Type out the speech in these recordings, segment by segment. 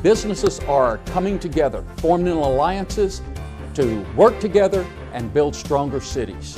Businesses are coming together, forming alliances to work together and build stronger cities.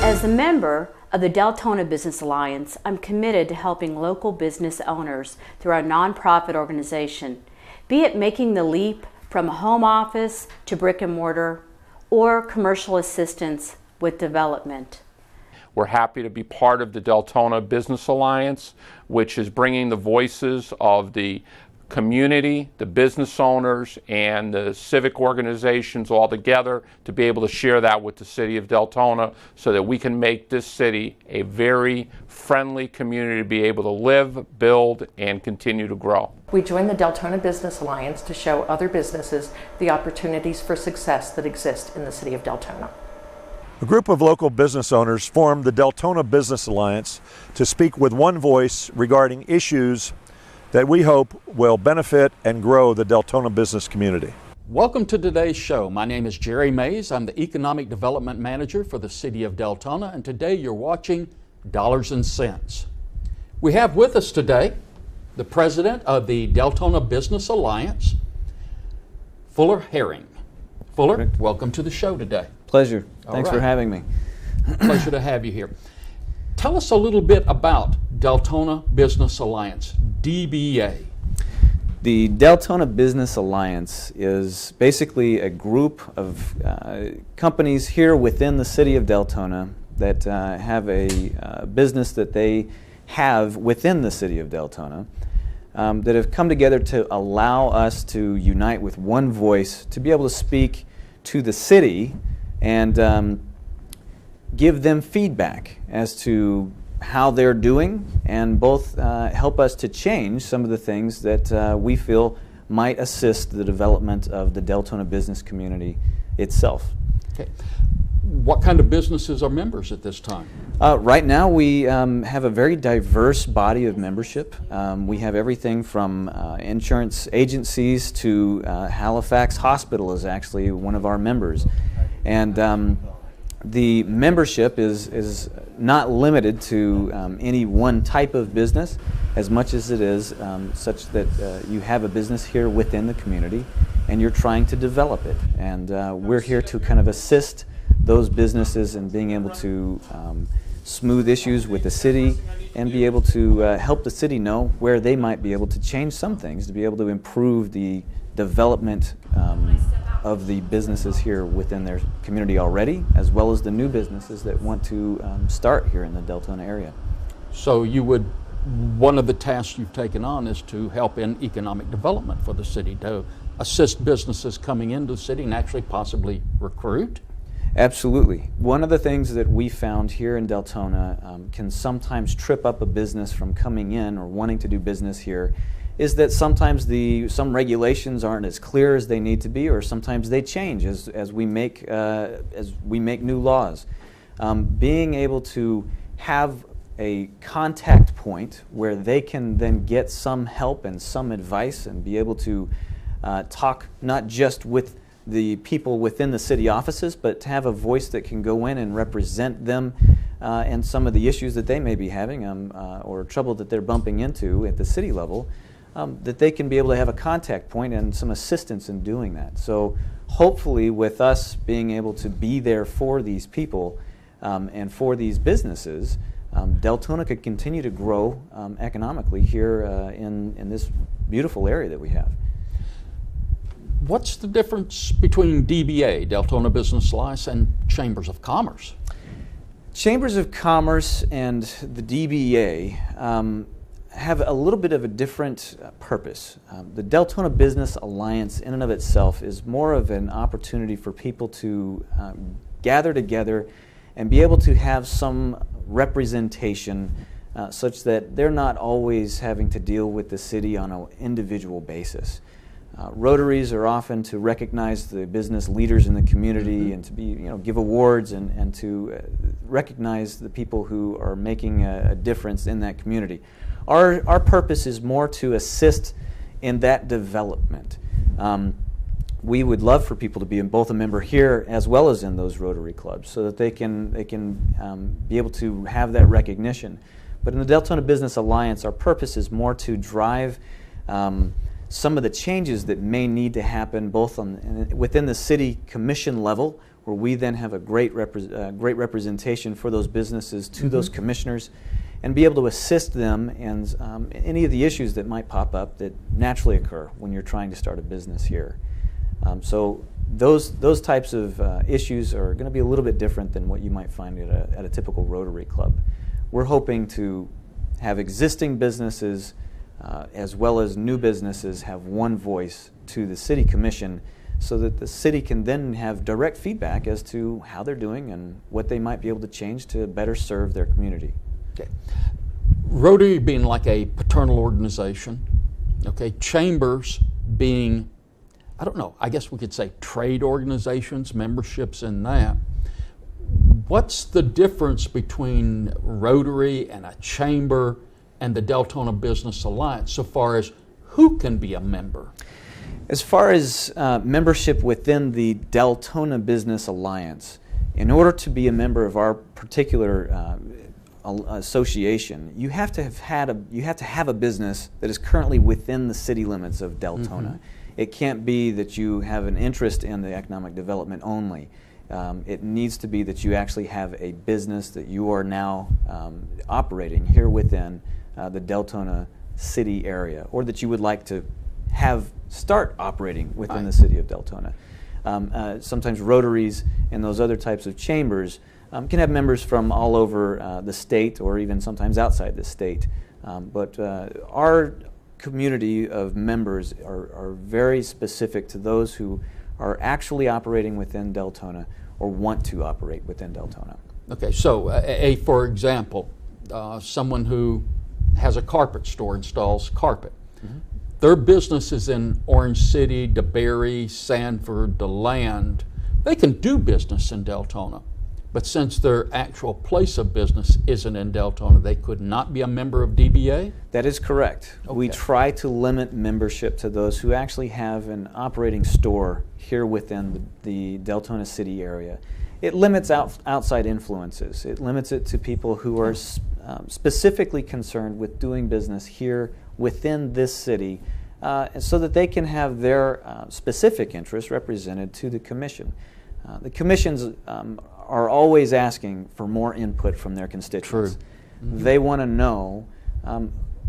As a member of the Deltona Business Alliance, I'm committed to helping local business owners through our nonprofit organization, be it making the leap from a home office to brick and mortar or commercial assistance with development. We're happy to be part of the Deltona Business Alliance, which is bringing the voices of the community, the business owners, and the civic organizations all together to be able to share that with the City of Deltona so that we can make this city a very friendly community to be able to live, build, and continue to grow. We joined the Deltona Business Alliance to show other businesses the opportunities for success that exist in the City of Deltona. A group of local business owners formed the Deltona Business Alliance to speak with one voice regarding issues that we hope will benefit and grow the Deltona business community. Welcome to today's show. My name is Jerry Mays. I'm the Economic Development Manager for the City of Deltona, and today you're watching Dollars and Cents. We have with us today the President of the Deltona Business Alliance, Fuller Herring. Fuller, Correct. Welcome to the show today. Pleasure. Thanks for having me. Pleasure to have you here. Tell us a little bit about Deltona Business Alliance, DBA. The Deltona Business Alliance is basically a group of companies here within the City of Deltona that have a business that they have within the City of Deltona that have come together to allow us to unite with one voice to be able to speak to the city and give them feedback as to how they're doing and both help us to change some of the things that we feel might assist the development of the Deltona business community itself. Okay. What kind of businesses are members at this time? Right now we have a very diverse body of membership. We have everything from insurance agencies to Halifax Hospital is actually one of our members. And the membership is not limited to any one type of business as much as it is such that you have a business here within the community and you're trying to develop it. And we're here to kind of assist those businesses in being able to smooth issues with the city and be able to help the city know where they might be able to change some things to be able to improve the development of the businesses here within their community already, as well as the new businesses that want to start here in the Deltona area. So one of the tasks you've taken on is to help in economic development for the city, to assist businesses coming into the city and actually possibly recruit? Absolutely. One of the things that we found here in Deltona can sometimes trip up a business from coming in or wanting to do business here is that sometimes some regulations aren't as clear as they need to be, or sometimes they change as we make new laws. Being able to have a contact point where they can then get some help and some advice and be able to talk not just with the people within the city offices, but to have a voice that can go in and represent them and some of the issues that they may be having or trouble that they're bumping into at the city level. That they can be able to have a contact point and some assistance in doing that. So hopefully with us being able to be there for these people and for these businesses, Deltona could continue to grow economically here in this beautiful area that we have. What's the difference between DBA, Deltona Business Alliance, and Chambers of Commerce? Chambers of Commerce and the DBA have a little bit of a different purpose. The Deltona Business Alliance in and of itself is more of an opportunity for people to gather together and be able to have some representation such that they're not always having to deal with the city on an individual basis. Rotaries are often to recognize the business leaders in the community and to be, give awards and to recognize the people who are making a difference in that community. Our purpose is more to assist in that development. We would love for people to be both a member here as well as in those Rotary clubs, so that they can be able to have that recognition. But in the Deltona Business Alliance, our purpose is more to drive some of the changes that may need to happen both within the city commission level, where we then have a great representation for those businesses to those commissioners, and be able to assist them in any of the issues that might pop up that naturally occur when you're trying to start a business here. So those types of issues are going to be a little bit different than what you might find at a typical Rotary club. We're hoping to have existing businesses as well as new businesses have one voice to the City Commission, so that the city can then have direct feedback as to how they're doing and what they might be able to change to better serve their community. Okay. Rotary being like a paternal organization, okay, chambers being, I don't know, I guess we could say trade organizations, memberships in that. What's the difference between Rotary and a chamber and the Deltona Business Alliance so far as who can be a member? As far as membership within the Deltona Business Alliance, in order to be a member of our particular association, you have to have a business that is currently within the city limits of Deltona. It can't be that you have an interest in the economic development only. It needs to be that you actually have a business that you are now operating here within the Deltona city area, or that you would like to start operating within the city of Deltona. Sometimes Rotaries and those other types of chambers can have members from all over the state, or even sometimes outside the state. But our community of members are very specific to those who are actually operating within Deltona or want to operate within Deltona. Okay, so for example, someone who has a carpet store, installs carpet. Their business is in Orange City, DeBerry, Sanford, DeLand. They can do business in Deltona, but since their actual place of business isn't in Deltona, they could not be a member of DBA? That is correct. Okay. We try to limit membership to those who actually have an operating store here within the Deltona city area. It limits outside influences. It limits it to people who are specifically concerned with doing business here within this city, so that they can have their specific interests represented to the commission. The commissions are always asking for more input from their constituents. True. They want to know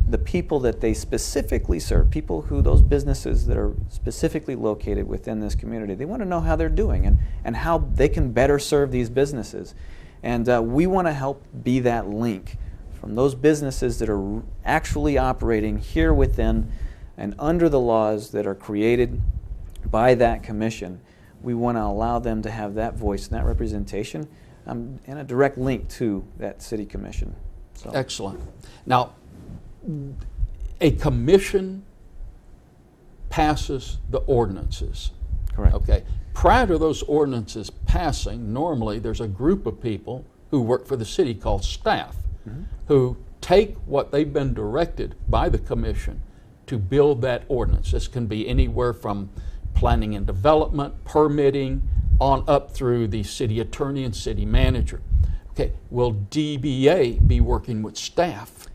the people that they specifically serve, those businesses that are specifically located within this community. They want to know how they're doing and how they can better serve these businesses. And we want to help be that link from those businesses that are actually operating here within and under the laws that are created by that commission. We want to allow them to have that voice and that representation and a direct link to that city commission. So. Excellent. Now, a commission passes the ordinances. Correct. Okay. Prior to those ordinances passing, normally there's a group of people who work for the city called staff, who take what they've been directed by the commission to build that ordinance. This can be anywhere from planning and development, permitting, on up through the city attorney and city manager. Okay, will DBA be working with staff?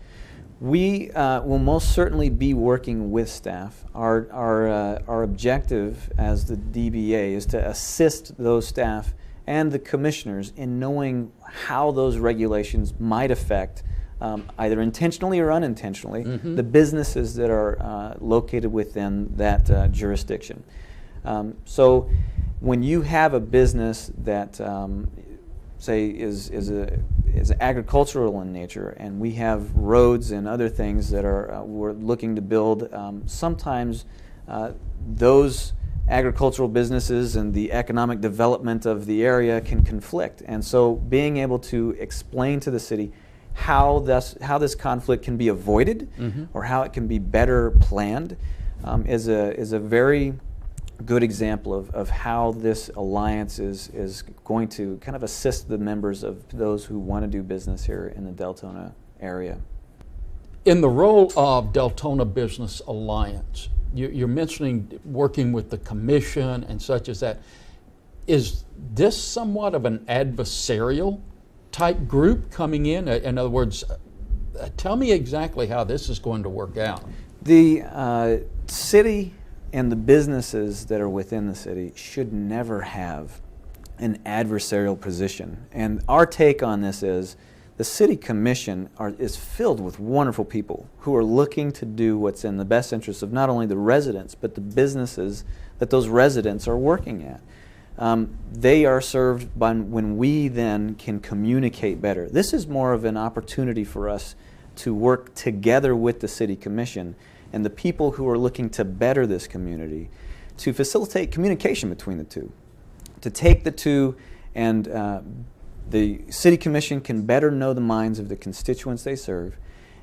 We will most certainly be working with staff. Our objective as the DBA is to assist those staff and the commissioners in knowing how those regulations might affect, either intentionally or unintentionally, the businesses that are located within that jurisdiction. So when you have a business that, say, is agricultural in nature, and we have roads and other things that we're looking to build, sometimes those agricultural businesses and the economic development of the area can conflict. And so being able to explain to the city how this conflict can be avoided or how it can be better planned, is a very good example of how this alliance is going to kind of assist the members of those who want to do business here in the Deltona area. In the role of Deltona Business Alliance, you're mentioning working with the commission and such as that. Is this somewhat of an adversarial type group coming in? In other words, tell me exactly how this is going to work out. The city and the businesses that are within the city should never have an adversarial position. And our take on this is the city commission is filled with wonderful people who are looking to do what's in the best interest of not only the residents, but the businesses that those residents are working at. They are served by when we then can communicate better. This is more of an opportunity for us to work together with the City Commission and the people who are looking to better this community, to facilitate communication between the two, to take the two and the City Commission can better know the minds of the constituents they serve,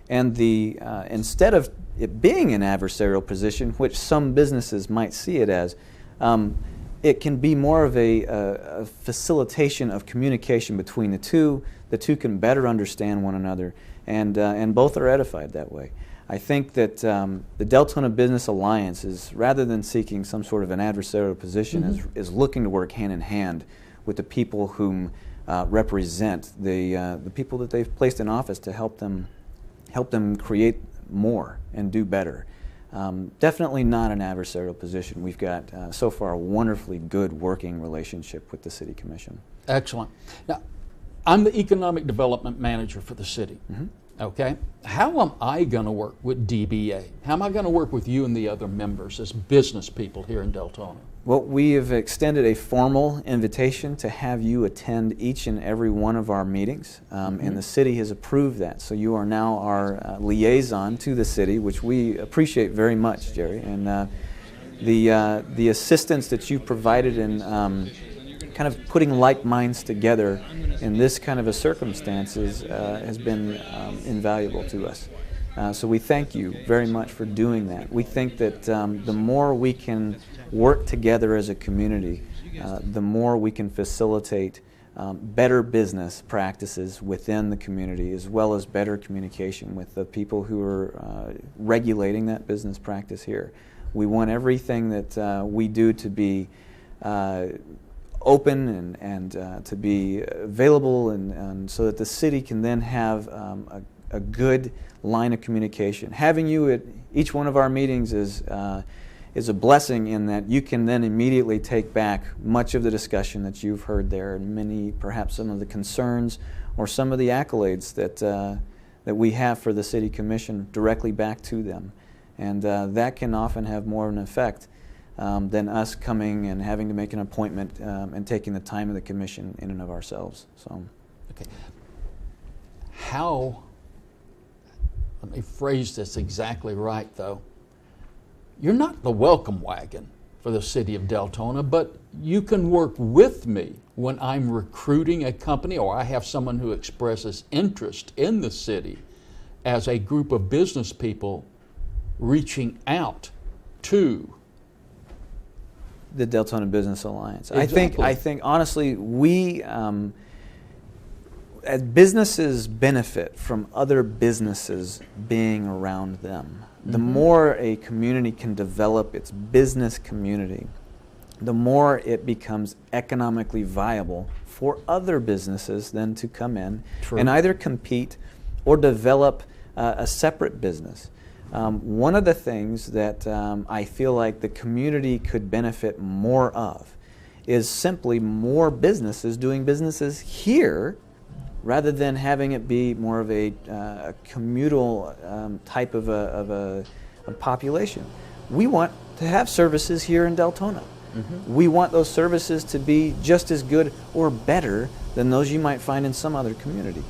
and instead of it being an adversarial position, which some businesses might see it as, it can be more of a facilitation of communication between the two. The two can better understand one another, and both are edified that way. I think that the Deltona Business Alliance is, rather than seeking some sort of an adversarial position, is looking to work hand in hand with the people whom represent the people that they've placed in office to help them create more and do better. Definitely not an adversarial position. We've got so far a wonderfully good working relationship with the City Commission. Excellent. Now, I'm the Economic Development Manager for the city. Okay? How am I going to work with DBA? How am I going to work with you and the other members as business people here in Deltona? Well, we have extended a formal invitation to have you attend each and every one of our meetings, and the city has approved that. So you are now our liaison to the city, which we appreciate very much, Jerry. And the assistance that you provided in kind of putting like minds together in this kind of a circumstances has been invaluable to us. So we thank you very much for doing that. We think that the more we can work together as a community, the more we can facilitate better business practices within the community, as well as better communication with the people who are regulating that business practice here. We want everything that we do to be open and to be available, and so that the city can then have a good line of communication. Having you at each one of our meetings is a blessing in that you can then immediately take back much of the discussion that you've heard there, and perhaps some of the concerns or some of the accolades that we have for the City Commission directly back to them. And that can often have more of an effect than us coming and having to make an appointment and taking the time of the Commission in and of ourselves. So, okay. Let me phrase this exactly right, though. You're not the welcome wagon for the City of Deltona, but you can work with me when I'm recruiting a company or I have someone who expresses interest in the city as a group of business people reaching out to the Deltona Business Alliance. Exactly. I think honestly, we as businesses benefit from other businesses being around them. The more a community can develop its business community, the more it becomes economically viable for other businesses then to come in and either compete or develop a separate business. One of the things that I feel like the community could benefit more of is simply more businesses doing businesses here, rather than having it be more of a communal type of a population. We want to have services here in Deltona. We want those services to be just as good or better than those you might find in some other community.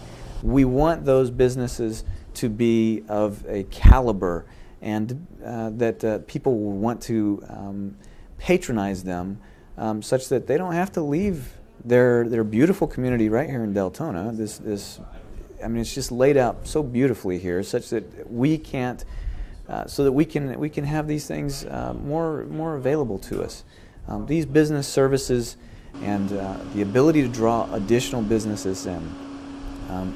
We want those businesses to be of a caliber and that people will want to patronize them such that they don't have to leave their beautiful community right here in Deltona. I mean, it's just laid out so beautifully here, such that we can't so that we can have these things more available to us. These business services and the ability to draw additional businesses in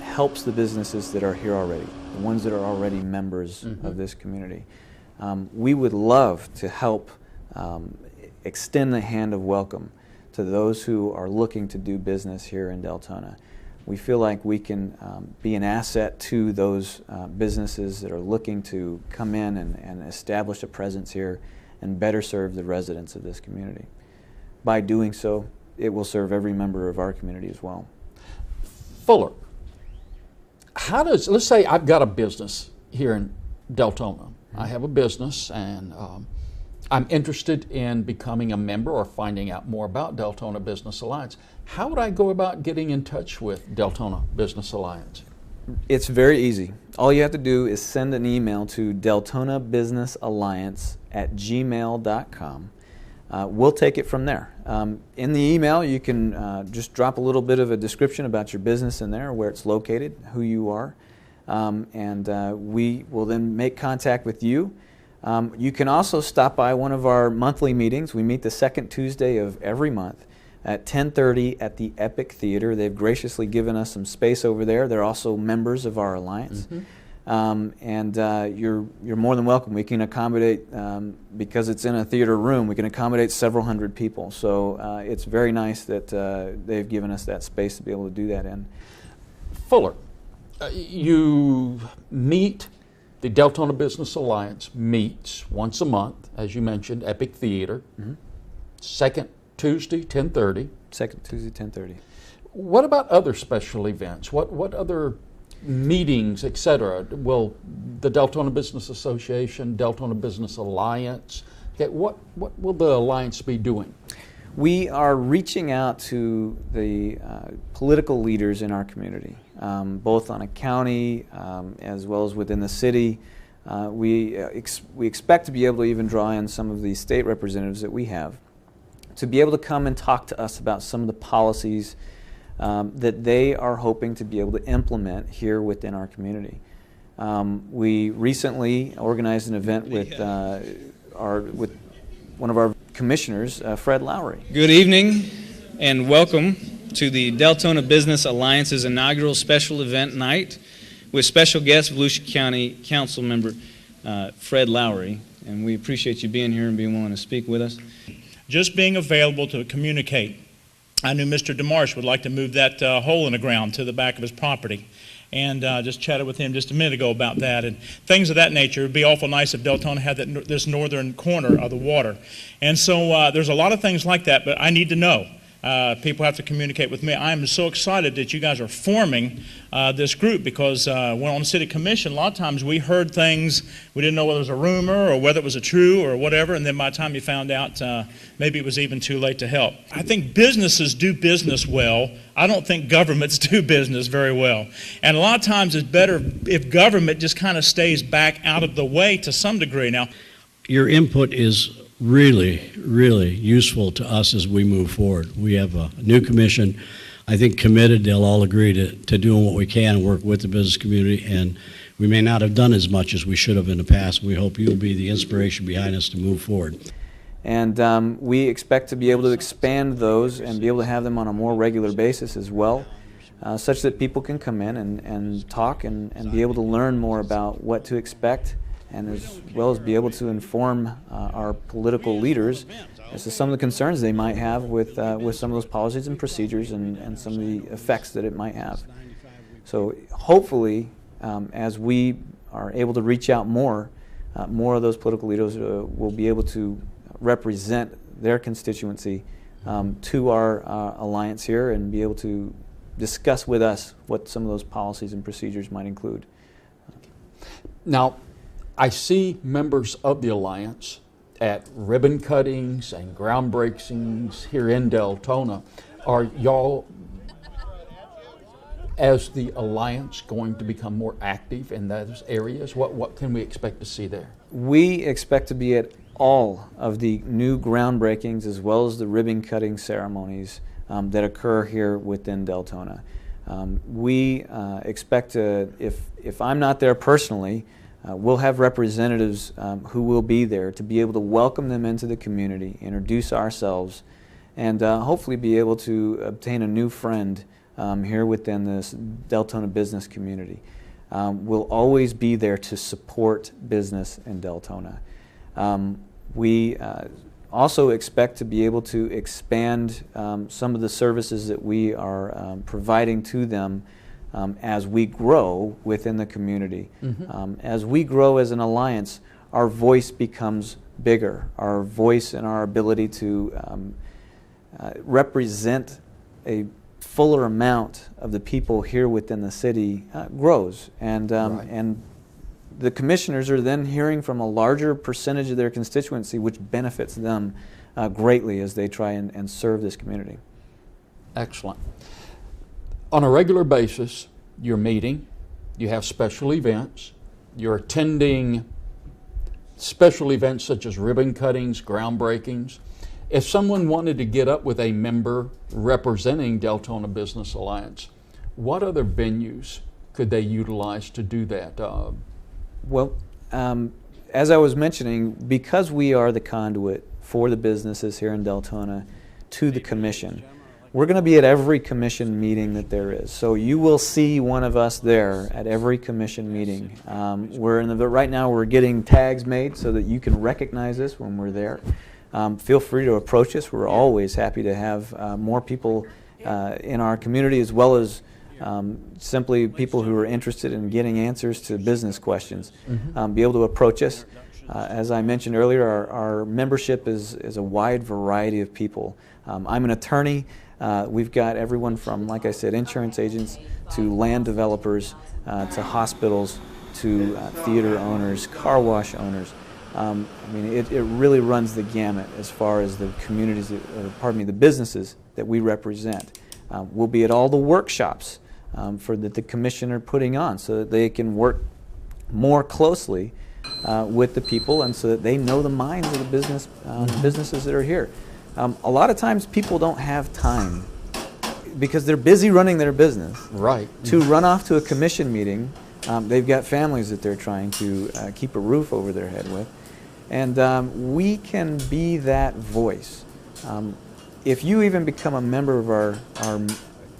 helps the businesses that are here already, the ones that are already members of this community. We would love to help extend the hand of welcome to those who are looking to do business here in Deltona. We feel like we can be an asset to those businesses that are looking to come in and establish a presence here and better serve the residents of this community. By doing so, it will serve every member of our community as well. Fuller, let's say I've got a business here in Deltona. I have a business and I'm interested in becoming a member or finding out more about Deltona Business Alliance. How would I go about getting in touch with Deltona Business Alliance? It's very easy. All you have to do is send an email to deltonabusinessalliance@gmail.com. We'll take it from there. In the email, you can just drop a little bit of a description about your business in there, where it's located, who you are, and we will then make contact with you. You can also stop by one of our monthly meetings. We meet the second Tuesday of every month at 10:30 at the Epic Theater. They've graciously given us some space over there. They're also members of our alliance. And you're more than welcome. We can accommodate, because it's in a theater room, we can accommodate several hundred people. So it's very nice that they've given us that space to be able to do that in. Fuller, you meet, the Deltona Business Alliance meets once a month, as you mentioned, Epic Theater, second Tuesday, 10:30. Second Tuesday, 10:30. What about other special events? What other meetings, etc.? Will the Deltona Business Association, Deltona Business Alliance, what will the Alliance be doing? We are reaching out to the political leaders in our community, both on a county as well as within the city. We expect to be able to even draw in some of the state representatives that we have to be able to come and talk to us about some of the policies that they are hoping to be able to implement here within our community. We recently organized an event with one of our commissioners, Fred Lowry. Good evening and welcome to the Deltona Business Alliance's inaugural special event night with special guest Volusia County Council member Fred Lowry. And we appreciate you being here and being willing to speak with us. Just being available to communicate. I knew Mr. DeMarsh would like to move that hole in the ground to the back of his property. And just chatted with him just a minute ago about that and things of that nature. It would be awful nice if Deltona had this northern corner of the water. And so there's a lot of things like that, but I need to know. People have to communicate with me. I am so excited that you guys are forming this group because when on the city commission, a lot of times we heard things, we didn't know whether it was a rumor or whether it was a true or whatever, and then by the time you found out, maybe it was even too late to help. I think businesses do business well. I don't think governments do business very well. And a lot of times it's better if government just kind of stays back out of the way to some degree. Now, your input is really useful to us as we move forward. We have a new commission, I think committed. They'll all agree to doing what we can and work with the business community, and we may not have done as much as we should have in the past. We hope you'll be the inspiration behind us to move forward. And we expect to be able to expand those and be able to have them on a more regular basis as well, such that people can come in and talk and be able to learn more about what to expect, and as well as be able to inform our political leaders as to some of the concerns they might have with some of those policies and procedures and some of the effects that it might have. So hopefully, as we are able to reach out more of those political leaders will be able to represent their constituency to our alliance here and be able to discuss with us what some of those policies and procedures might include. Now, I see members of the Alliance at ribbon cuttings and groundbreakings here in Deltona. Are y'all, as the Alliance, going to become more active in those areas? What can we expect to see there? We expect to be at all of the new groundbreakings as well as the ribbon cutting ceremonies that occur here within Deltona. We expect to, if I'm not there personally, We'll have representatives who will be there to be able to welcome them into the community, introduce ourselves, and hopefully be able to obtain a new friend here within this Deltona business community. We'll always be there to support business in Deltona. We also expect to be able to expand some of the services that we are providing to them as we grow within the community. As we grow as an alliance, our voice becomes bigger. Our voice and our ability to represent a fuller amount of the people here within the city grows. And the commissioners are then hearing from a larger percentage of their constituency, which benefits them greatly as they try and serve this community. Excellent. On a regular basis, you're meeting, you have special events, you're attending special events such as ribbon cuttings, groundbreakings. If someone wanted to get up with a member representing Deltona Business Alliance, what other venues could they utilize to do that? Well, as I was mentioning, because we are the conduit for the businesses here in Deltona to the commission, we're going to be at every commission meeting that there is. So you will see one of us there at every commission meeting. Right now we're getting tags made so that you can recognize us when we're there. Feel free to approach us. We're always happy to have more people in our community, as well as simply people who are interested in getting answers to business questions. Be able to approach us. As I mentioned earlier, our membership is a wide variety of people. I'm an attorney. We've got everyone from, like I said, insurance agents to land developers to hospitals to theater owners, car wash owners. I mean, it really runs the gamut as far as the communities, the businesses that we represent. We'll be at all the workshops that the commission are putting on so that they can work more closely with the people and so that they know the minds of the businesses that are here. A lot of times people don't have time because they're busy running their business. Right. To run off to a commission meeting. They've got families that they're trying to keep a roof over their head with. And we can be that voice. If you even become a member of our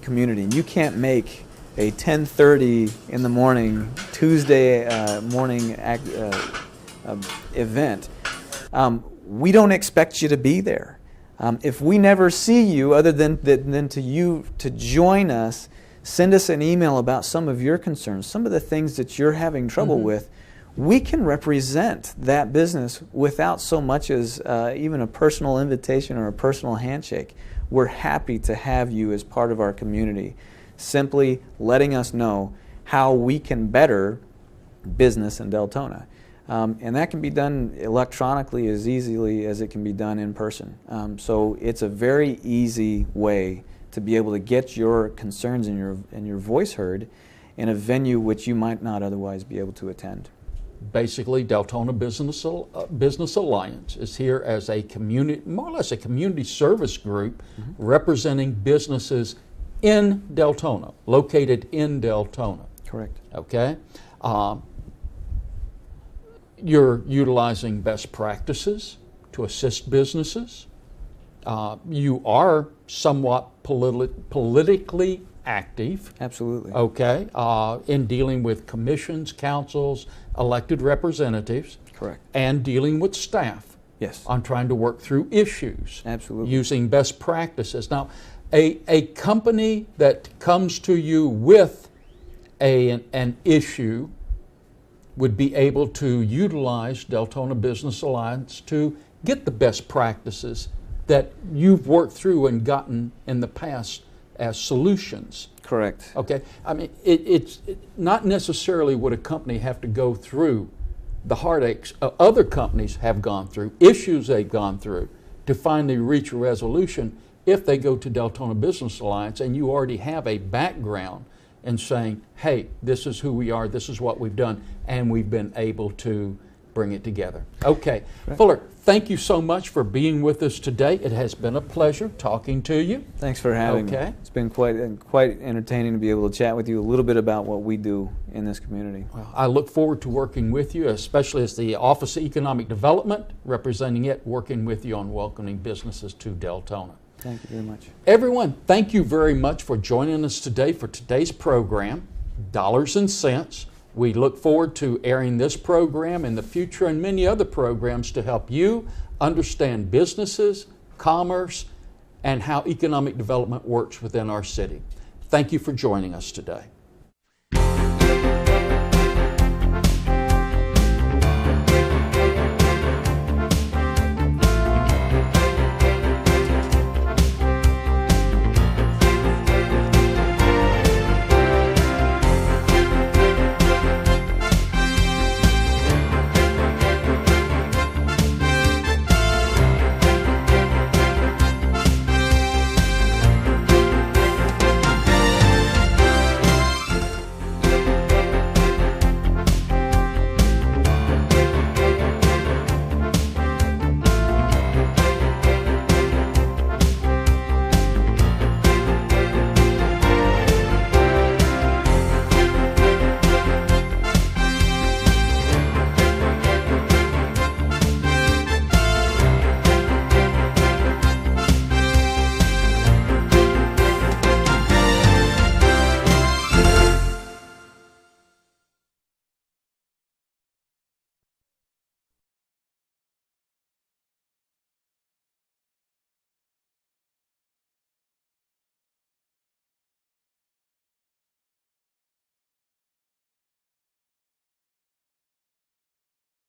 community and you can't make a 10:30 in the morning, Tuesday morning event, we don't expect you to be there. If we never see you, other than to join us, send us an email about some of your concerns, some of the things that you're having trouble with. We can represent that business without so much as even a personal invitation or a personal handshake. We're happy to have you as part of our community, simply letting us know how we can better business in Deltona. And that can be done electronically as easily as it can be done in person. So it's a very easy way to be able to get your concerns and your voice heard in a venue which you might not otherwise be able to attend. Basically, Deltona Business Alliance is here as a community, more or less a community service group representing businesses in Deltona, located in Deltona. Correct. Okay. You're utilizing best practices to assist businesses. You are somewhat politically active. Absolutely. Okay. In dealing with commissions, councils, elected representatives. Correct. And dealing with staff. Yes. On trying to work through issues. Absolutely. Using best practices. Now, a company that comes to you with an issue would be able to utilize Deltona Business Alliance to get the best practices that you've worked through and gotten in the past as solutions. Correct. Okay. I mean, it's not necessarily would a company have to go through the heartaches other companies have gone through, issues they've gone through to finally reach a resolution if they go to Deltona Business Alliance and you already have a background in saying, hey, this is who we are, this is what we've done, and we've been able to bring it together. Okay. Fuller, thank you so much for being with us today. It has been a pleasure talking to you. Thanks for having me. It's been quite entertaining to be able to chat with you a little bit about what we do in this community. Well, I look forward to working with you, especially as the Office of Economic Development, representing it, working with you on welcoming businesses to Deltona. Thank you very much. Everyone, thank you very much for joining us today for today's program, Dollars and Cents. We look forward to airing this program in the future and many other programs to help you understand businesses, commerce, and how economic development works within our city. Thank you for joining us today.